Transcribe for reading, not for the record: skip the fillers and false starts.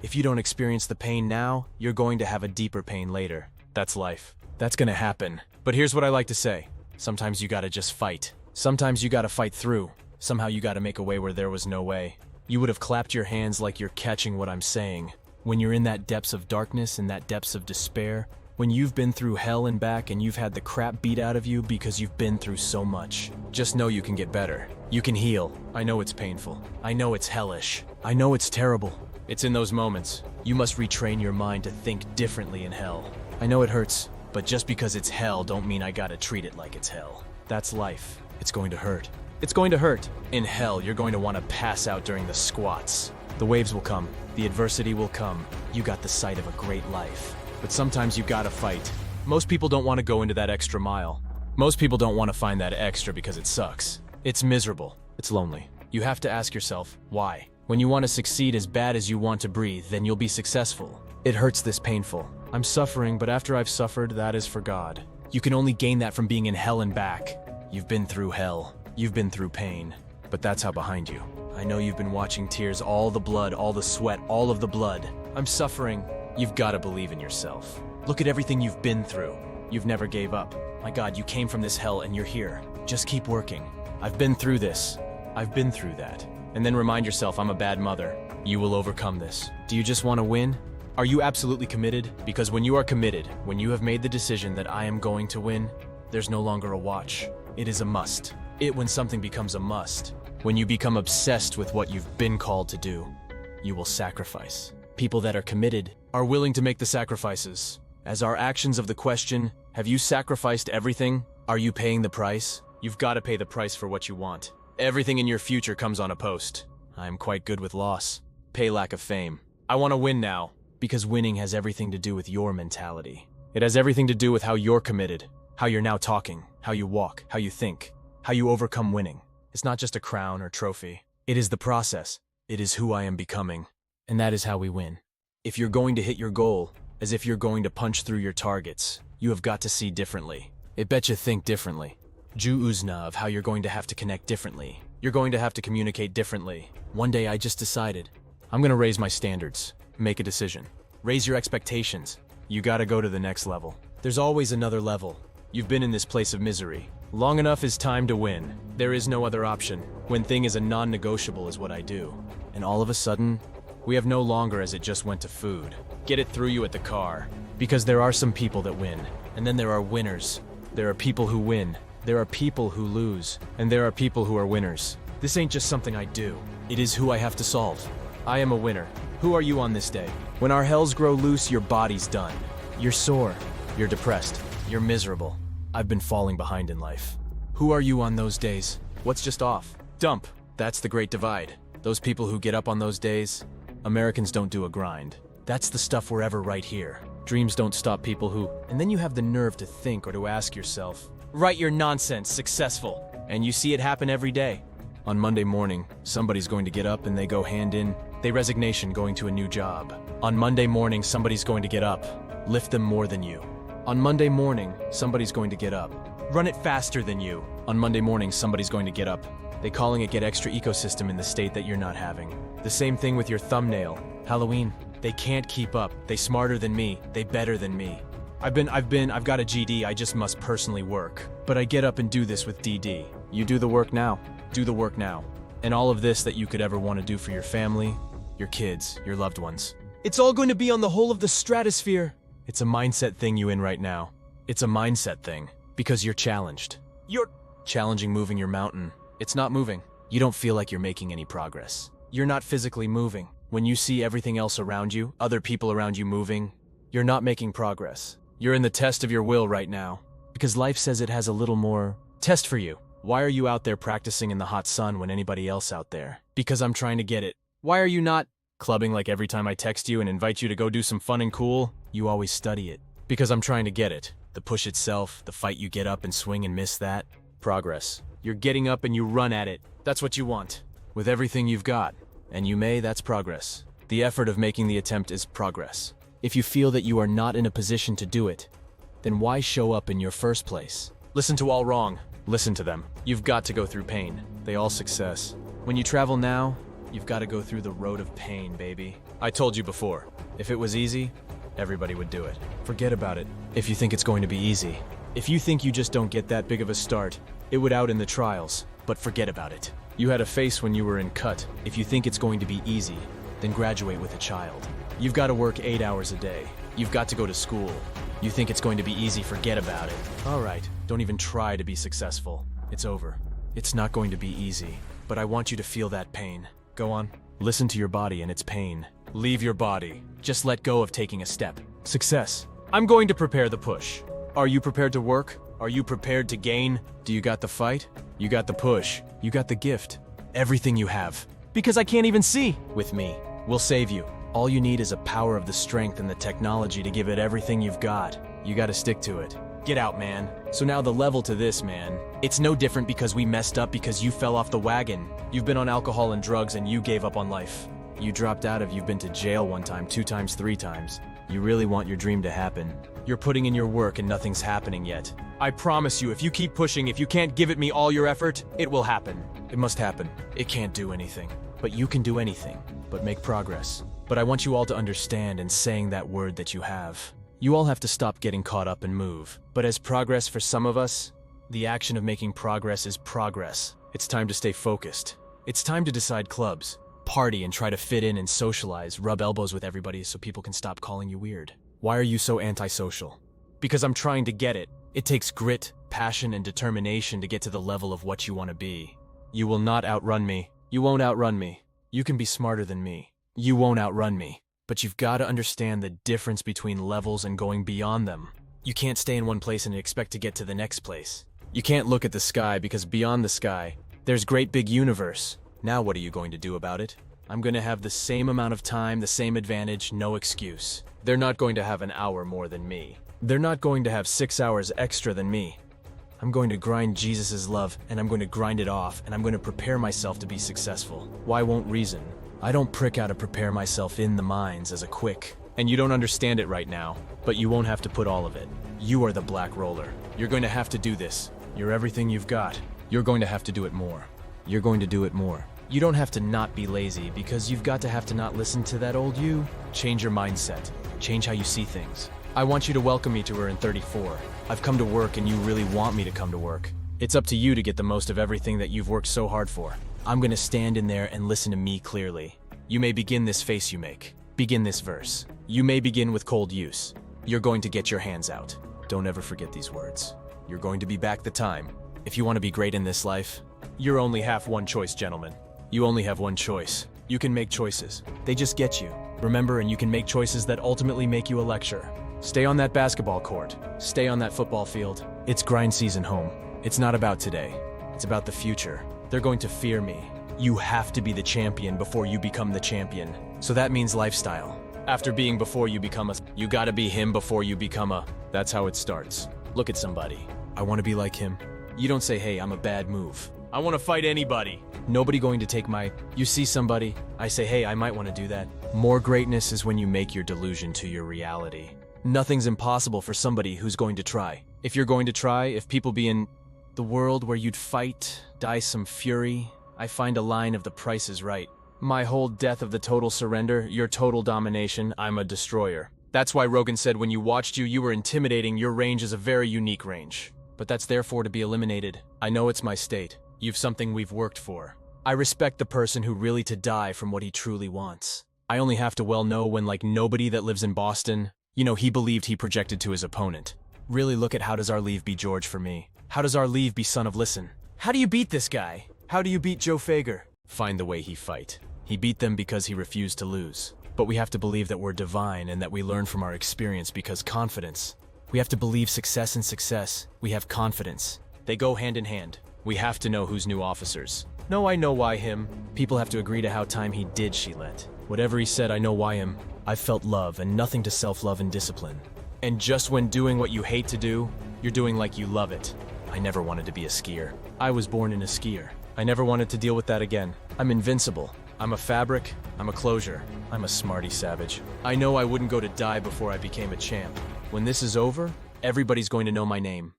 If you don't experience the pain now, you're going to have a deeper pain later. That's life. That's gonna happen. But here's what I like to say. Sometimes you gotta just fight. Sometimes you gotta fight through. Somehow you gotta make a way where there was no way. You would have clapped your hands like you're catching what I'm saying. When you're in that depths of darkness and that depths of despair, when you've been through hell and back and you've had the crap beat out of you because you've been through so much, just know you can get better. You can heal. I know it's painful. I know it's hellish. I know it's terrible. It's in those moments. You must retrain your mind to think differently in hell. I know it hurts, but just because it's hell don't mean I gotta treat it like it's hell. That's life. It's going to hurt. It's going to hurt. In hell, you're going to want to pass out during the squats. The waves will come. The adversity will come. You got the sight of a great life. But sometimes you gotta fight. Most people don't want to go into that extra mile. Most people don't want to find that extra because it sucks. It's miserable. It's lonely. You have to ask yourself, why? When you want to succeed as bad as you want to breathe, then you'll be successful. It hurts this painful. I'm suffering, but after I've suffered, that is for God. You can only gain that from being in hell and back. You've been through hell. You've been through pain. But that's how behind you. I know you've been watching tears, all the blood, all the sweat, all of the blood. I'm suffering. You've got to believe in yourself. Look at everything you've been through. You've never gave up. My God, you came from this hell and you're here. Just keep working. I've been through this. I've been through that. And then remind yourself I'm a bad mother. You will overcome this. Do you just want to win? Are you absolutely committed? Because when you are committed, when you have made the decision that I am going to win, there's no longer a watch. It is a must. When something becomes a must, when you become obsessed with what you've been called to do, you will sacrifice. People that are committed are willing to make the sacrifices. As our actions of the question, have you sacrificed everything? Are you paying the price? You've got to pay the price for what you want. Everything in your future comes on a post. I am quite good with loss. Pay lack of fame. I want to win now, because winning has everything to do with your mentality. It has everything to do with how you're committed, how you're now talking, how you walk, how you think, how you overcome winning. It's not just a crown or trophy. It is the process. It is who I am becoming. And that is how we win. If you're going to hit your goal, as if you're going to punch through your targets, you have got to see differently. It bet you think differently. Ju uzna of how you're going to have to connect differently. You're going to have to communicate differently. One day I just decided, I'm going to raise my standards. Make a decision. Raise your expectations. You gotta go to the next level. There's always another level. You've been in this place of misery. Long enough is time to win. There is no other option. When thing is a non-negotiable is what I do. And all of a sudden, we have no longer as it just went to food. Get it through you at the car. Because there are some people that win. And then there are winners. There are people who win. There are people who lose. And there are people who are winners. This ain't just something I do. It is who I have to solve. I am a winner. Who are you on this day? When our hells grow loose, your body's done. You're sore. You're depressed. You're miserable. I've been falling behind in life. Who are you on those days? What's just off? Dump. That's the great divide. Those people who get up on those days, Americans don't do a grind. That's the stuff we're ever right here. Dreams don't stop people who... And then you have the nerve to think or to ask yourself, write your nonsense, successful. And you see it happen every day. On Monday morning, somebody's going to get up and they go hand in, they resignation going to a new job. On Monday morning, somebody's going to get up, lift them more than you. On Monday morning, somebody's going to get up, run it faster than you. On Monday morning, somebody's going to get up. They calling it get extra ecosystem in the state that you're not having. The same thing with your thumbnail. Halloween. They can't keep up. They smarter than me. They better than me. I've got a GD, I just must personally work. But I get up and do this with DD. You do the work now. Do the work now. And all of this that you could ever want to do for your family, your kids, your loved ones. It's all going to be on the whole of the stratosphere. It's a mindset thing you in right now. It's a mindset thing. Because you're challenged. You're challenging moving your mountain. It's not moving. You don't feel like you're making any progress. You're not physically moving. When you see everything else around you, other people around you moving, you're not making progress. You're in the test of your will right now. Because life says it has a little more test for you. Why are you out there practicing in the hot sun when anybody else out there? Because I'm trying to get it. Why are you not clubbing like every time I text you and invite you to go do some fun and cool? You always study it. Because I'm trying to get it. The push itself, the fight you get up and swing and miss that. Progress. You're getting up and you run at it. That's what you want. With everything you've got. And you may, that's progress. The effort of making the attempt is progress. If you feel that you are not in a position to do it, then why show up in your first place? Listen to all wrong. Listen to them. You've got to go through pain. They all success. When you travel now, You've got to go through the road of pain, baby. I told you before, if it was easy, everybody would do it. Forget about it if you think it's going to be easy. If you think you just don't get that big of a start, it would out in the trials, but forget about it. You had a face when you were in cut. If you think it's going to be easy, then graduate with a child. You've got to work 8 hours a day. You've got to go to school. You think it's going to be easy, forget about it. All right, don't even try to be successful. It's over. It's not going to be easy, but I want you to feel that pain. Go on. Listen to your body and its pain. Leave your body. Just let go of taking a step. Success. I'm going to prepare the push. Are you prepared to work? Are you prepared to gain? Do you got the fight? You got the push. You got the gift. Everything you have. Because I can't even see. With me, we'll save you. All you need is a power of the strength and the technology to give it everything you've got. You gotta stick to it. Get out, man. So now the level to this, man. It's no different because we messed up because you fell off the wagon. You've been on alcohol and drugs and you gave up on life. You dropped out of, you've been to jail 1 time, 2 times, 3 times. You really want your dream to happen. You're putting in your work and nothing's happening yet. I promise you, if you keep pushing, if you can't give it me all your effort, it will happen. It must happen. It can't do anything. But you can do anything. But make progress. But I want you all to understand in saying that word that you have. You all have to stop getting caught up and move. But as progress for some of us, the action of making progress is progress. It's time to stay focused. It's time to decide clubs, party and try to fit in and socialize, rub elbows with everybody so people can stop calling you weird. Why are you so antisocial? Because I'm trying to get it. It takes grit, passion, and determination to get to the level of what you want to be. You will not outrun me. You won't outrun me. You can be smarter than me. You won't outrun me. But you've got to understand the difference between levels and going beyond them. You can't stay in one place and expect to get to the next place. You can't look at the sky because beyond the sky, there's great big universe. Now what are you going to do about it? I'm going to have the same amount of time, the same advantage, no excuse. They're not going to have an hour more than me. They're not going to have 6 hours extra than me. I'm going to grind Jesus' love, and I'm going to grind it off, and I'm going to prepare myself to be successful. Why won't reason? I don't prick out to prepare myself in the mines as a quick. And you don't understand it right now, but you won't have to put all of it. You are the black roller. You're going to have to do this. You're everything you've got. You're going to have to do it more. You're going to do it more. You don't have to not be lazy because you've got to have to not listen to that old you. Change your mindset. Change how you see things. I want you to welcome me to her in 34. I've come to work and you really want me to come to work. It's up to you to get the most of everything that you've worked so hard for. I'm going to stand in there and listen to me clearly. You may begin this face you make. Begin this verse. You may begin with cold use. You're going to get your hands out. Don't ever forget these words. You're going to be back the time. If you want to be great in this life, you're only half one choice, gentlemen. You only have one choice. You can make choices. They just get you. Remember, and you can make choices that ultimately make you a lecturer. Stay on that basketball court. Stay on that football field. It's grind season home. It's not about today. It's about the future. They're going to fear me. You have to be the champion before you become the champion. So that means lifestyle. After being before you become a, you gotta be him before you become a, that's how it starts. Look at somebody. I want to be like him. You don't say, hey, I'm a bad move. I want to fight anybody. Nobody going to take my, you see somebody, I say, hey, I might want to do that. More greatness is when you make your delusion to your reality. Nothing's impossible for somebody who's going to try. If you're going to try, if people be in the world where you'd fight, die some fury, I find a line of The Price is Right. My whole death of the total surrender, your total domination, I'm a destroyer. That's why Rogan said when you watched you, you were intimidating, your range is a very unique range. But that's therefore to be eliminated. I know it's my state. You've something we've worked for. I respect the person who really to die from what he truly wants. I only have to well know when like nobody that lives in Boston, you know, he believed he projected to his opponent. Really look at how does our leave be George for me? How does our leave be son of Listen? How do you beat this guy? How do you beat Joe Fager? Find the way he fight. He beat them because he refused to lose. But we have to believe that we're divine and that we learn from our experience because confidence. We have to believe success and success. We have confidence. They go hand in hand. We have to know who's new officers. No, I know why him. People have to agree to how time he did she let. Whatever he said, I know why him. I've felt love and nothing to self-love and discipline. And just when doing what you hate to do, you're doing like you love it. I never wanted to be a skier. I was born in a skier. I never wanted to deal with that again. I'm invincible. I'm a fabric. I'm a closure. I'm a smarty savage. I know I wouldn't go to die before I became a champ. When this is over, everybody's going to know my name.